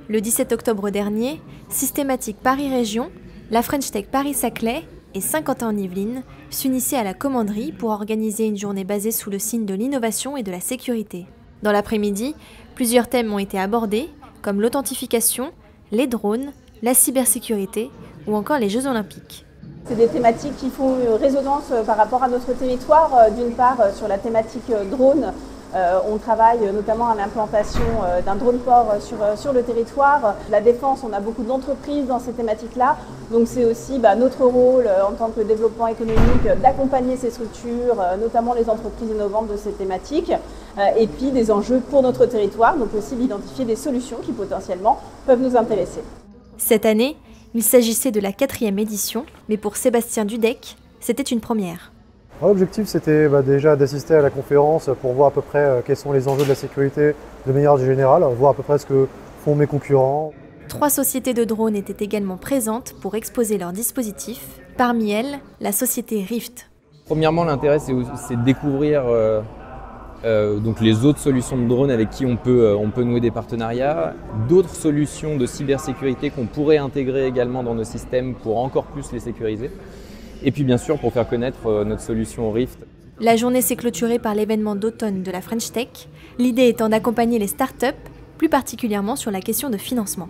Le 17 octobre dernier, Systématique Paris Région, la French Tech Paris-Saclay et Saint-Quentin-en-Yvelines s'unissaient à la commanderie pour organiser une journée basée sous le signe de l'innovation et de la sécurité. Dans l'après-midi, plusieurs thèmes ont été abordés, comme l'authentification, les drones, la cybersécurité ou encore les Jeux Olympiques. C'est des thématiques qui font résonance par rapport à notre territoire. D'une part, sur la thématique drone, on travaille notamment à l'implantation d'un drone port sur le territoire. La défense, on a beaucoup d'entreprises dans ces thématiques-là. Donc c'est aussi notre rôle en tant que développement économique d'accompagner ces structures, notamment les entreprises innovantes de ces thématiques. Et puis des enjeux pour notre territoire, donc aussi d'identifier des solutions qui potentiellement peuvent nous intéresser. Cette année, il s'agissait de la 4e édition, mais pour Sébastien Dudek, c'était une première. L'objectif, c'était déjà d'assister à la conférence pour voir à peu près quels sont les enjeux de la sécurité de manière générale, voir à peu près ce que font mes concurrents. 3 sociétés de drones étaient également présentes pour exposer leurs dispositifs. Parmi elles, la société Rift. Premièrement, l'intérêt, c'est de découvrir donc les autres solutions de drones avec qui on peut nouer des partenariats, d'autres solutions de cybersécurité qu'on pourrait intégrer également dans nos systèmes pour encore plus les sécuriser. Et puis bien sûr pour faire connaître notre solution Rift. La journée s'est clôturée par l'événement d'automne de la French Tech, l'idée étant d'accompagner les startups, plus particulièrement sur la question de financement.